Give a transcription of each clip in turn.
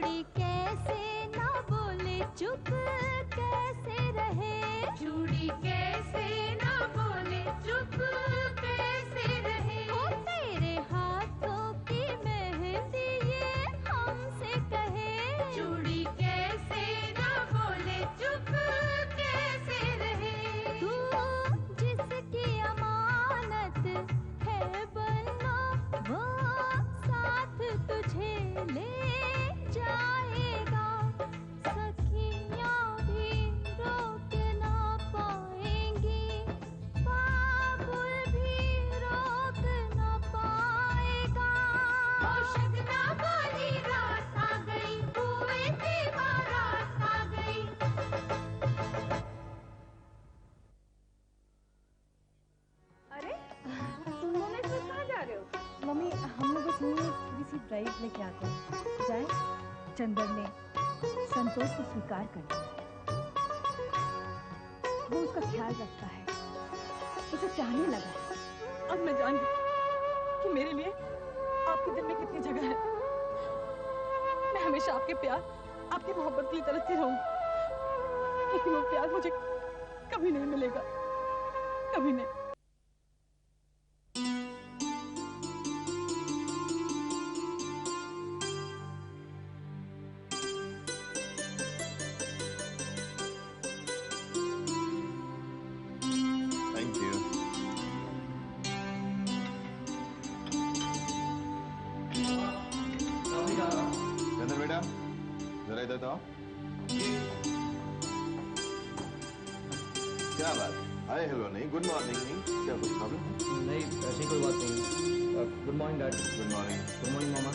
चूड़ी कैसे ना बोले चुप कैसे रहे, चूड़ी कैसे ना बोले चुप कैसे रहे, ओ तेरे हाथों की मेहंदी ये हमसे कहे, चूड़ी कैसे ना बोले चुप कैसे रहे, तू जिसकी अमानत है बनना वो साथ तुझे ले जाएगा, सखियां भी रोक ना पाएंगी, बाबुल भी रोक ना पाएगा। ओ शगना वाली रात आ गई, कुएं की बारात आ गई। अरे तुम लोग इसमें कहाँ जा रहे हो? मम्मी हम लोग बस यहीं थोड़ी सी ड्राइव लेके आते हैं। जाए? चंदर ने संतोष को स्वीकार कर लिया, वो उसका ख्याल रखता है, उसे चाहने लगा है। अब मैं जान गई कि मेरे लिए आपके दिल में कितनी जगह है। मैं हमेशा आपके प्यार, आपकी मोहब्बत के लिए तरसती रहूंगी, लेकिन वो प्यार मुझे कभी नहीं मिलेगा, कभी नहीं। Thank you. चंदर बेटा जरा इधर तो आओ। क्या बात, हाय हेलो नहीं, गुड मॉर्निंग नहीं, क्या कुछ प्रॉब्लम? नहीं ऐसी कोई बात नहीं। Good morning dad. Good morning. Good morning मामा।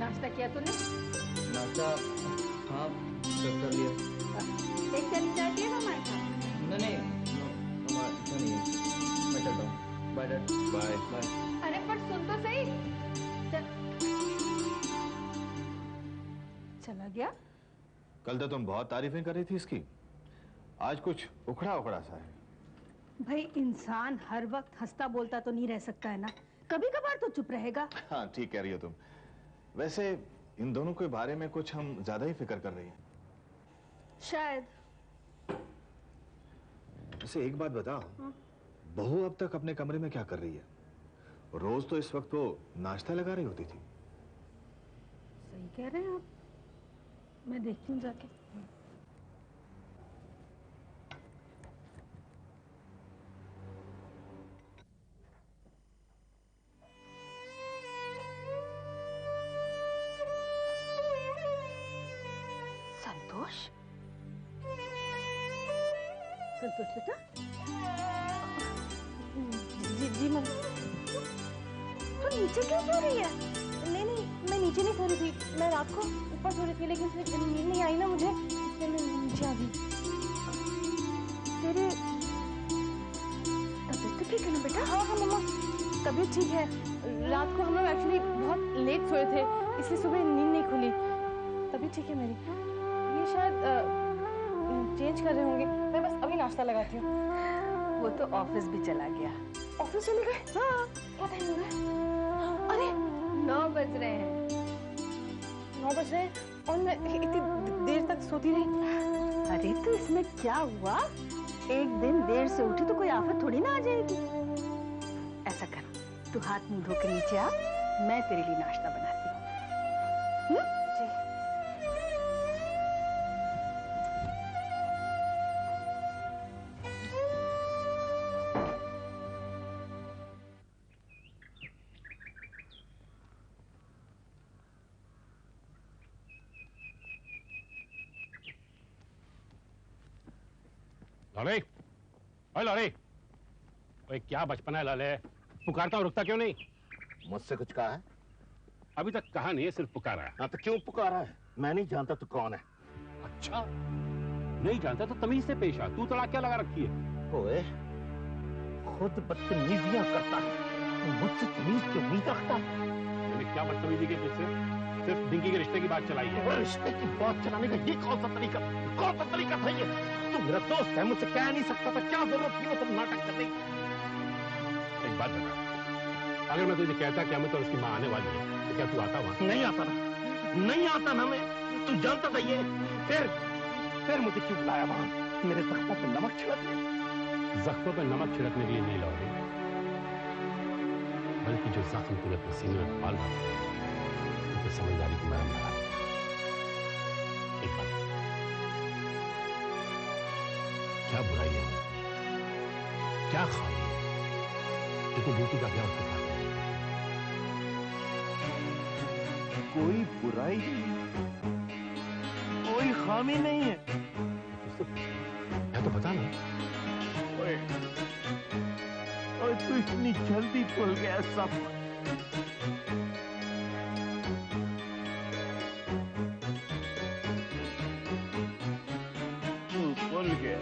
नाश्ता किया तूने? नाश्ता हाँ कर लिया। एक चली जाती है हमारे साथ। नहीं मामा इतना नहीं है, मैं चलता हूँ। Bye dad. Bye bye. अरे पर सुन तो सही। चला गया? कल तो तुम बहुत तारीफें कर रही थी इसकी, आज कुछ उखड़ा उखड़ा सा है। भाई इंसान हर वक्त हंसता बोलता तो नहीं रह सकता है ना, कभी कभार तो चुप रहेगा। हाँ ठीक कह रही हो तुम। वैसे इन दोनों के बारे में कुछ हम ज्यादा ही फिक्र कर रही हैं। शायद। वैसे एक बात बताओ, बहू अब तक अपने कमरे में क्या कर रही है? रोज तो इस वक्त वो नाश्ता लगा रही होती थी। सही कह रहे हैं आप, मैं देखती हूँ जाके। संतोष? संतोष बेटा? जी मम्मी। तो नीचे क्यों सो रही है? नहीं मैं नीचे नहीं सो रही थी, मैं रात को ऊपर सो रही थी, लेकिन फिर नींद नहीं आई ना मुझे, इसलिए मैं नीचे आ गई। तेरे तबीयत तो ठीक है ना बेटा? हाँ मम्मा तबीयत ठीक है। रात को हम लोग एक्चुअली बहुत लेट सोए थे, इसलिए सुबह नींद नहीं खुली। तबीयत ठीक है मेरी। ये शायद चेंज कर रहे होंगे, मैं बस अभी नाश्ता लगाती हूँ। वो तो ऑफिस भी चला गया। ऑफिस चले गए? हाँ। क्या टाइम हो गया? अरे 9 बज रहे हैं। 9 बज रहे हैं और मैं इतनी देर तक सोती रही। अरे तो इसमें क्या हुआ, एक दिन देर से उठी तो कोई आफत थोड़ी ना आ जाएगी। ऐसा कर, तू हाथ मुंह धो के नीचे आ, मैं तेरे लिए नाश्ता बनाती हूँ। जी। लाले, ओए लाले, ओए क्या बचपना है लाले, पुकारता हूँ रुकता क्यों नहीं? मुझसे कुछ कहा है? अभी तक कहा नहीं है, सिर्फ पुकारा है। हाँ तो क्यों पुकारा है? मैं नहीं जानता तू कौन है। अच्छा, नहीं जानता तो तमीज से पेश आ, तू तड़ा क्या लगा रखी है? ओए, खुद बदतमीजियां करता है, तू मुझसे तमीज क्यों नहीं रखता? मैंने क्या बदतमीजी की तुझसे? सिर्फ डिंकी के रिश्ते की बात चलाई है। रिश्ते की बात चलाने का ये कौन सा तरीका था ये? तू मेरा दोस्त है, मुझसे कह नहीं सकता था, क्या जरूरत थी मतलब नाटक करने की? एक बात बता, अगर मैं तुझे कहता कि अमित और उसकी माँ आने वाली है, तो क्या तू आता वहां? नहीं आता ना, नहीं आता ना मैं, तू जानता था ये। फिर मुझे क्यों बुलाया वहां? मेरे जख्मों पे नमक छिड़कने? जख्मों पे नमक छिड़कने के लिए नहीं लौटे, बल्कि जो जख्म तूने अपने सीने में पाल रखा उनकी समझदारी को मरहम लगा। एक बात, क्या बुराई है, क्या खामी है कि तू ड्यूटी का क्या उसके साथ? कोई बुराई नहीं, कोई खामी नहीं है। मैं तो बता ना। और तू इतनी जल्दी भूल गया सब। तू भूल गया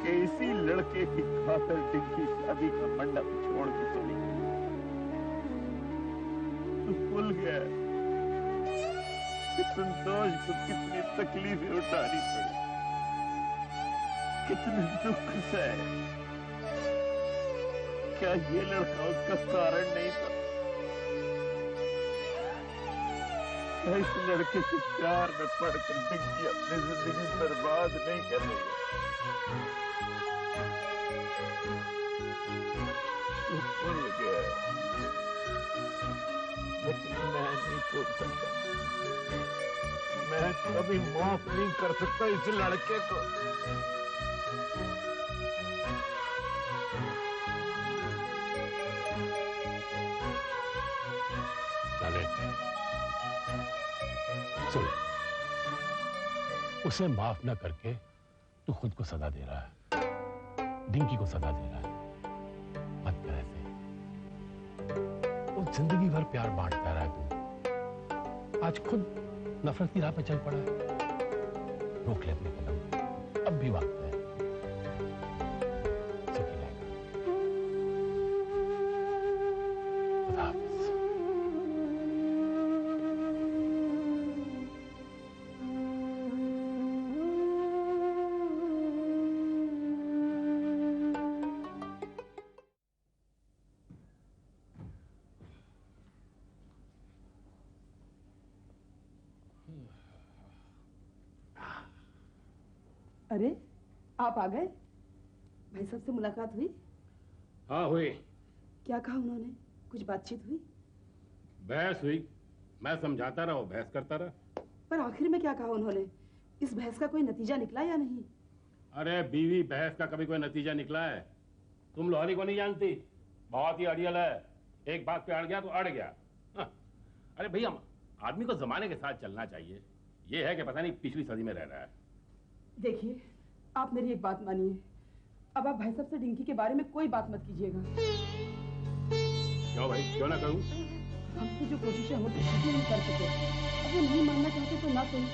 कि इसी लड़के की खातिर डिंकी शादी का मंडप छोड़ के चली गई। तू भूल गया कि संतोष को कितनी तकलीफें उठानी पड़ी, कितने दुख से। क्या ये लड़का उसका कारण नहीं था? इस लड़के के प्यार में पड़कर डिंकी अपनी जिंदगी बर्बाद नहीं कर रही है। तू भूल गया, लेकिन मैं नहीं भूल सकता। मैं कभी माफ नहीं कर सकता इस लड़के को। सुन, उसे माफ ना करके तू खुद को सजा दे रहा है, डिंकी को सजा दे रहा है। मत कर ऐसे, वो जिंदगी भर प्यार बांटता रहा तू, आज खुद नफरत की राह पे चल पड़ा है। रोक ले अपने कदम, अब भी वक्त है। सुखी रहेगा। खुदा हाफिज। अरे आप आ गए? भाई साहब से मुलाकात हुई? हाँ हुई। क्या कहा उन्होंने? कुछ बातचीत हुई? बहस हुई, मैं समझाता रहा, वो बहस करता रहा। पर आखिर में क्या कहा उन्होंने? इस बहस का कोई नतीजा निकला या नहीं? अरे बीवी बहस का कभी कोई नतीजा निकला है? तुम लोहारी को नहीं जानती, बहुत ही अड़ियल है, एक बात पे अड़ गया तो अड़ गया। हाँ। अरे भैया, आदमी को जमाने के साथ चलना चाहिए, ये है कि पता नहीं पिछली सदी में रह रहा है। देखिए, आप मेरी एक बात मानिए, अब आप भाई साहब से डिंकी के बारे में कोई बात मत कीजिएगा। क्यों भाई, क्यों ना करूं? हमसे जो कोशिशें हो सकती नहीं कर सके। अब वो नहीं मानना चाहते तो ना सही,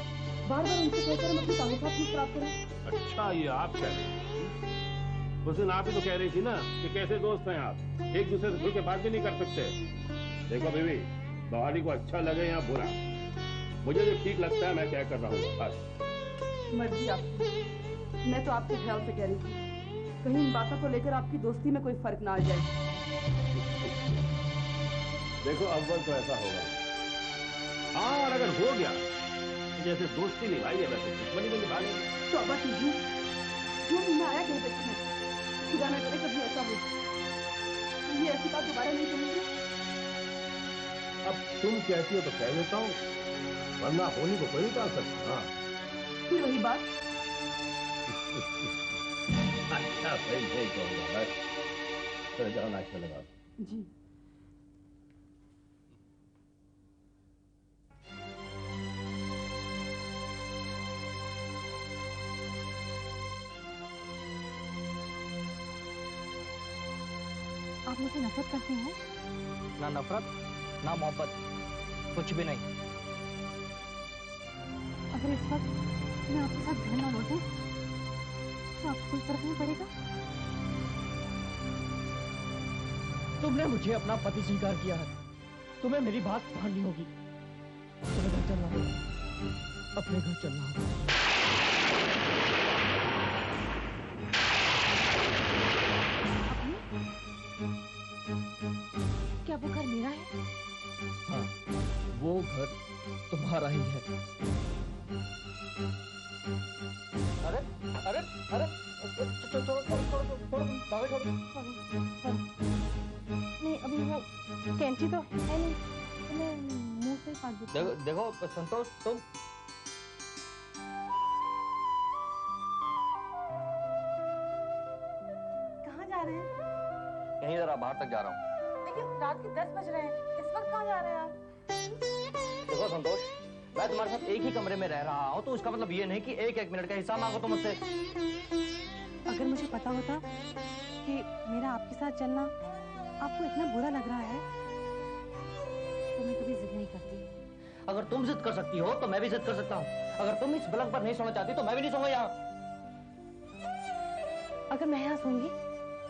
बार बार उनसे कहकर हम अपनी ताल्लुकात ठीक प्राप्त करें। अच्छा, ये आप कह रही थी? उस दिन आप ही तो कह रही थी ना कि कैसे दोस्त हैं आप, एक दूसरे से खुल के बात भी नहीं कर सकते। देखो बीवी, लोहारी को अच्छा लगे या बुरा, मुझे जो ठीक लगता है मैं क्या कर रहा हूँ, बस। मर्जी आपकी। मैं तो आपके ख्याल से कह रही थी, कहीं इन बातों को लेकर आपकी दोस्ती में कोई फर्क ना आ जाए। देखो अव्वल तो ऐसा होगा, हाँ, और अगर हो गया तो जैसे दोस्ती निभाई है वैसे दुश्मनी भी निभा लेंगे। तो अब कीजिए, जो मुझे आया कहीं तक है, खुदा न करे कभी ऐसा हो, ये ऐसी बात दोबारा नहीं सुनेंगे। अब तुम कहती हो तो कह लेता हूँ, वरना होने को कोई नहीं डाल सकता। हाँ, फिर वही बात। अच्छा सही सही कहूँगा, बस चलो जाओ नाश्ता लगाओ। जी। आप मुझसे नफरत करते हैं? ना नफरत, ना मोहब्बत, कुछ भी नहीं। अगर इस वक्त मैं आपके साथ घर ना लौटूं, तो आपको कोई फर्क नहीं पड़ेगा? तुमने मुझे अपना पति स्वीकार किया है, तुम्हें मेरी बात माननी होगी। तुम्हें घर चलना होगा, अपने घर चलना होगा। क्या वो घर मेरा है? हाँ, वो घर तुम्हारा ही है। अरे अरे अरे छोड़ो कागज छोड़ो। नहीं अभी वो कैंची तो है नहीं, तो मैं मुंह से काट देती हूँ। देखो संतोष, तुम कहाँ जा रहे हैं? यहीं जरा बाहर तक जा रहा हूँ। देखिए रात के 10 बज रहे हैं, इस वक्त कहाँ जा रहे हैं आप? देखो संतोष, मैं तुम्हारे साथ एक ही कमरे में रह रहा हूँ, तो उसका मतलब ये नहीं कि एक एक मिनट का हिसाब मांगो तुम मुझसे। अगर मुझे पता होता कि मेरा आपके साथ चलना आपको इतना बुरा लग रहा है तो मैं कभी जिद नहीं करती। अगर तुम जिद कर सकती हो तो मैं भी जिद कर सकता हूँ। अगर तुम इस पलंग पर नहीं सोना चाहती तो मैं भी नहीं सोऊंगा यहाँ। अगर मैं यहाँ सोऊंगी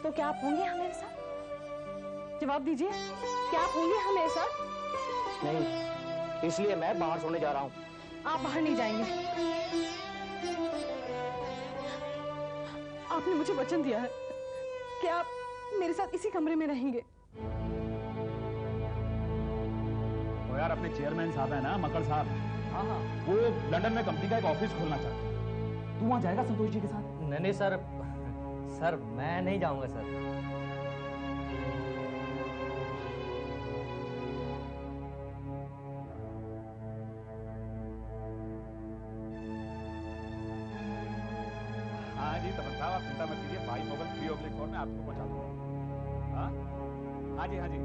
तो क्या आप होंगे यहाँ मेरे साथ? जवाब दीजिए, क्या आप होंगे यहाँ मेरे साथ? नहीं, इसलिए मैं बाहर सोने जा रहा हूँ। आप बाहर नहीं जाएंगे। आपने मुझे वचन दिया है कि आप मेरे साथ इसी कमरे में रहेंगे। तो यार अपने चेयरमैन साहब है ना, मकर साहब, हाँ हाँ, वो लंदन में कंपनी का एक ऑफिस खोलना चाहते हैं। तू वहां जाएगा संतोष जी के साथ? नहीं सर, सर मैं नहीं जाऊंगा सर। हाँ जी तपन साहब, आप चिंता मत कीजिए, 5/3/4 में आपको पहुंचा दूंगा। हाँ हाँ जी हाँ जी।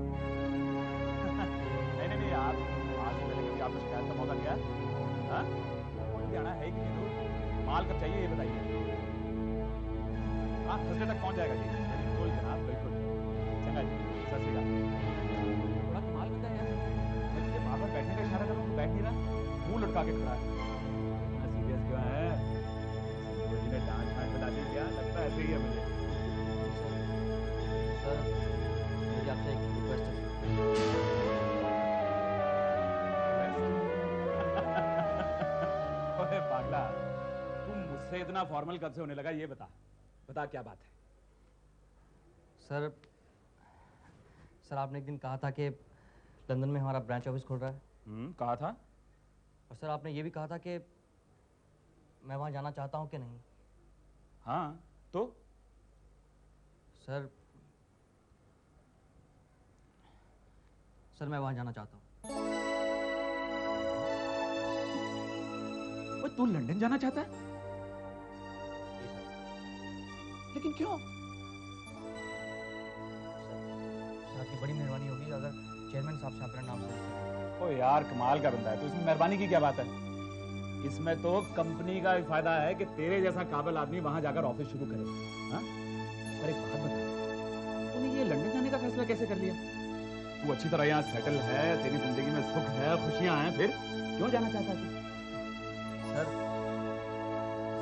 नहीं आप आज से पहले कभी आपको शिकायत का मौका दिया? हाँ आना है कि नहीं दूर? माल कब चाहिए ये बताइए। हाँ थर्सडे तक पहुंच जाएगा जी। बिल्कुल जनाब बिल्कुल। चंगा जी, सत श्री अकाल। थोड़ा कमाल करता है यार, मैं तुझे बार बार बैठने का इशारा कर रहा हूँ, तू बैठ नहीं रहा, मुंह लटका के खड़ा है। इतना सीरियस क्यों है? संतोष जी ने डांट छाट बता दी क्या? लगता है ऐसे ही है मुझे। सर मेरी आपसे एक रिक्वेस्ट है। ओए पागला, तुम मुझसे इतना फॉर्मल कब से होने लगा ये बता क्या बात है? सर आपने एक दिन कहा था कि लंदन में हमारा ब्रांच ऑफिस खुल रहा है। कहा था। और सर आपने ये भी कहा था कि मैं वहां जाना चाहता हूं कि नहीं। हाँ तो सर मैं वहां जाना चाहता हूं। ओए तू लंदन जाना चाहता है? लेकिन क्यों? सर आपकी बड़ी मेहरबानी होगी अगर चेयरमैन साहब से अपना नाम से। ओ यार कमाल का बंदा है, तो इसमें मेहरबानी की क्या बात है? इसमें तो कंपनी का फायदा है कि तेरे जैसा काबिल आदमी वहां जाकर ऑफिस शुरू करे। हाँ? और एक बात बता, तूने ये लंदन जाने का फैसला कैसे कर लिया? तू अच्छी तरह यहाँ सेटल है, तेरी जिंदगी में सुख है, खुशियां हैं, फिर क्यों जाना चाहता है?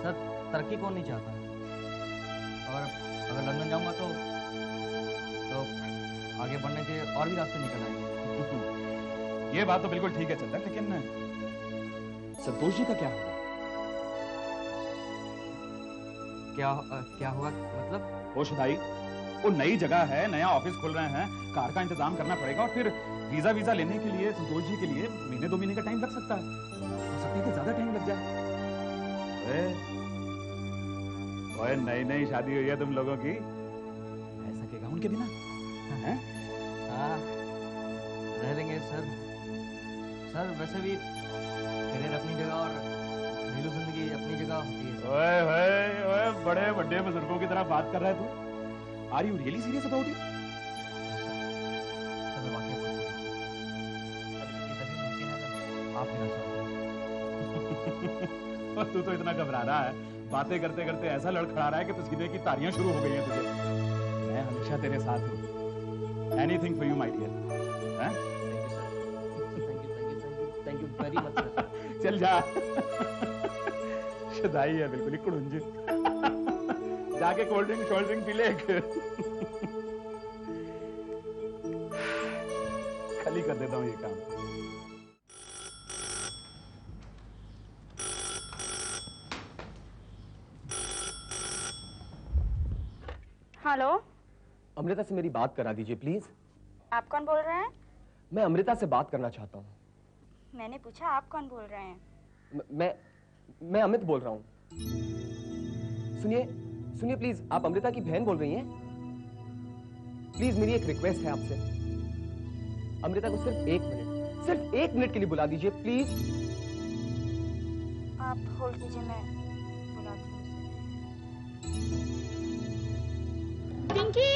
सर तरक्की कौन नहीं चाहता, और अगर लंदन जाऊंगा तो आगे बढ़ने के और भी रास्ते निकल आएंगे। ये बात तो बिल्कुल ठीक है चंदन, लेकिन संतोष जी का क्या होगा? क्या हुआ मतलब? वो शुदाई, वो नई जगह है, नया ऑफिस खोल रहे हैं, कार का इंतजाम करना पड़ेगा, और फिर वीजा लेने के लिए संतोष जी के लिए महीने 2 महीने का टाइम लग सकता है। हो सकता है कि ज्यादा टाइम लग जाए। ओए नई शादी हुई है तुम लोगों की, रह सकेगा उनके बिना? हैं? हाँ रह लेंगे सर वैसे भी करियर अपनी जगह और घरेलू जिंदगी अपनी जगह होती है। ओए बड़े बड़े बुजुर्गों की तरह बात कर रहा है तू। Are you really serious about it? Sir वाकई आप बिना और तू तो इतना घबरा रहा है, बातें करते करते ऐसा लड़खड़ा रहा है कि पसीने की तारियां शुरू हो गई हैं तुझे। मैं हमेशा तेरे साथ हूँ। Anything for you my dear. Thank you very much. चल जा। शुदाई है बिल्कुल ही कुड़ुंजी। जाके कोल्ड ड्रिंक पी ले। खाली कर देता हूँ ये काम। हेलो, अमृता से मेरी बात करा दीजिए प्लीज। आप कौन बोल रहे हैं? मैं अमृता से बात करना चाहता हूँ। मैंने पूछा आप कौन बोल रहे हैं? मैं अमित बोल रहा हूँ। सुनिए सुनिए प्लीज, आप अमृता की बहन बोल रही हैं? प्लीज मेरी एक रिक्वेस्ट है आपसे, अमृता को सिर्फ 1 मिनट के लिए बुला दीजिए प्लीज। आप होल्ड कीजिए, मैं बुलाती हूँ उसे। पिंकी,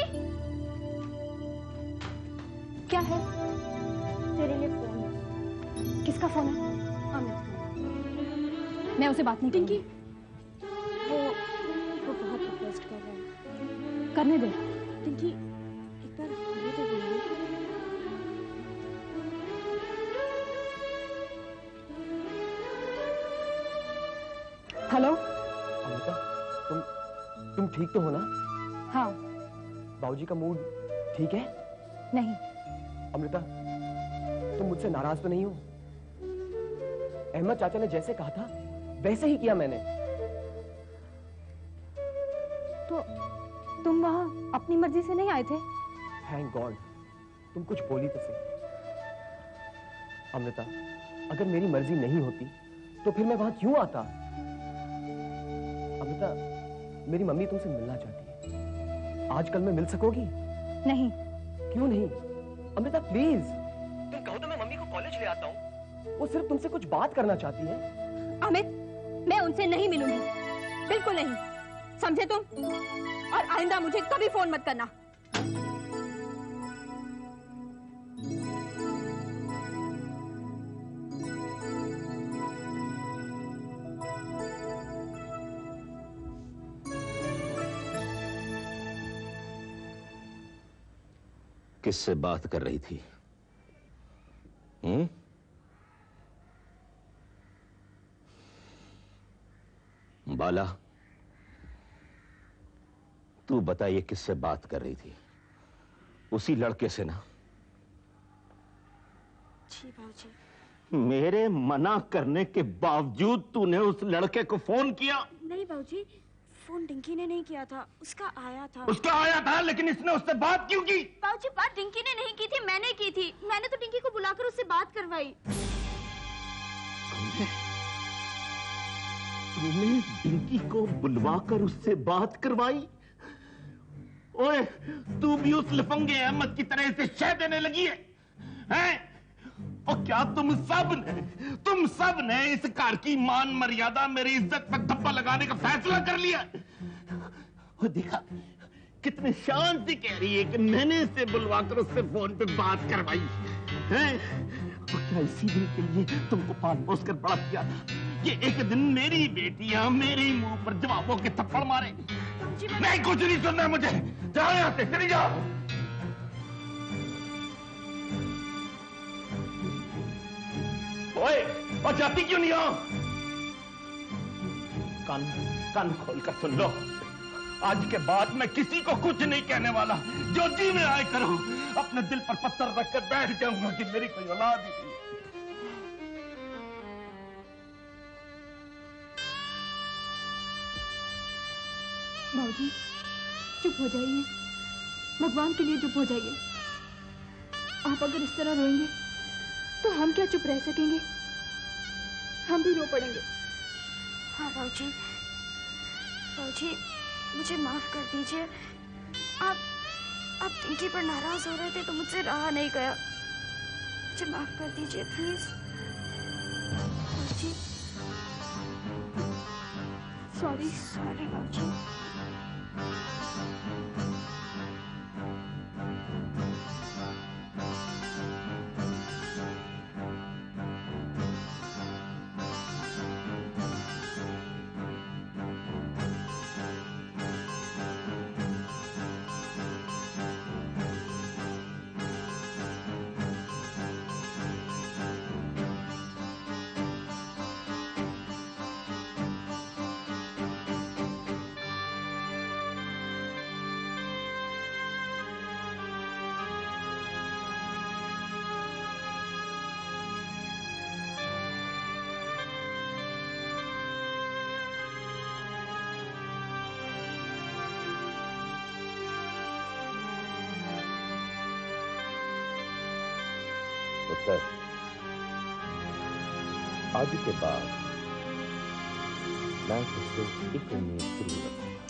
क्या है? तेरे लिए फोन है। किसका फोन है? अमित का। मैं उसे बात नहीं करूंगी। वो बहुत रिक्वेस्ट कर रहा है। करने दे। पिंकी, एक बार ये तो बोलिए। हेलो अमृता, तुम ठीक तो हो ना? हाँ। बाबूजी का मूड ठीक है? नहीं। अमृता, तुम मुझसे नाराज तो नहीं हो? अहमद चाचा ने जैसे कहा था वैसे ही किया मैंने। तो तुम वहां अपनी मर्जी से नहीं आए थे? थैंक गॉड, तुम कुछ बोली तो सही। अमृता, अगर मेरी मर्जी नहीं होती तो फिर मैं वहां क्यों आता? अमृता, मेरी मम्मी तुमसे मिलना चाहती है। आजकल में मिल सकोगी? नहीं। क्यों नहीं? अमृता प्लीज, तुम कहो तो मैं मम्मी को कॉलेज ले आता हूँ। वो सिर्फ तुमसे कुछ बात करना चाहती है। अमित, मैं उनसे नहीं मिलूंगी, बिल्कुल नहीं, समझे तुम? और आइंदा मुझे कभी फोन मत करना। किससे बात कर रही थी? बाला, तू बता ये किससे बात कर रही थी? उसी लड़के से ना? जी बाबूजी। मेरे मना करने के बावजूद तूने उस लड़के को फोन किया? नहीं बाबूजी, फोन डिंकी ने नहीं किया था, उसका आया था। उसका आया था, लेकिन इसने उससे बात क्यों की? बाबूजी, बात डिंकी ने नहीं की थी, मैंने की थी। मैंने तो डिंकी को बुलाकर उससे बात करवाई। तूने डिंकी को बुलवाकर उससे बात करवाई? ओए, तू भी उस लफंगे अहमद की तरह से शह देने लगी है? हैं? और क्या तुम सब ने इस घर की मान मर्यादा, मेरी इज्जत पर धब्बा लगाने का फैसला कर लिया? और देखा कितने शान से कह रही है कि मैंने इसे बुलवाकर उससे फोन पे बात करवाई है। और क्या इसी दिन के लिए तुमको पाल पोस कर बड़ा किया था? ये एक दिन मेरी बेटियां मेरे मुंह पर जवाबों के थप्पड़ मारे। नहीं, कुछ नहीं सुनना मुझे। जाओ यहां से, चली जाओ। ओए, और जाती क्यों नहीं हो? कान खोल कर सुन लो। आज के बाद मैं किसी को कुछ नहीं कहने वाला। जो जी में आए करो। अपने दिल पर पत्थर रखकर बैठ जाऊंगा कि मेरी कोई औलाद ही नहीं। बाबूजी, चुप हो जाइए, भगवान के लिए चुप हो जाइए। आप अगर इस तरह रोएंगे तो हम क्या चुप रह सकेंगे? हम भी रो पड़ेंगे। हाँ बाबूजी, बाबूजी मुझे माफ कर दीजिए। आप डिंकी पर नाराज हो रहे थे तो मुझसे रहा नहीं गया। मुझे माफ कर दीजिए प्लीज। बाबूजी, सॉरी बाबूजी। उत्तर, आज के बाद मैं तुझसे एक उम्मीद जरूर रखूंगा।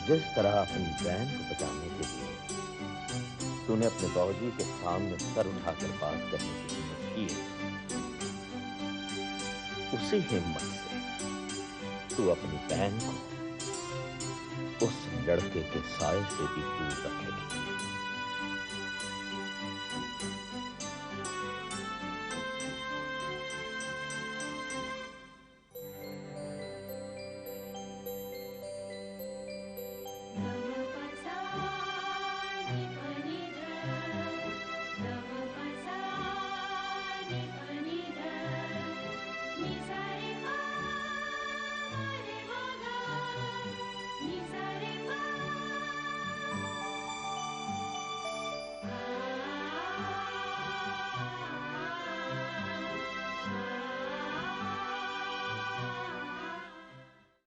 जिस तरह अपनी बहन को बचाने के लिए तूने अपने बाबूजी के सामने सर उठाकर बात करने की हिम्मत की है, उसी हिम्मत से तू अपनी बहन को उस लड़के के साए से भी दूर रखेगी।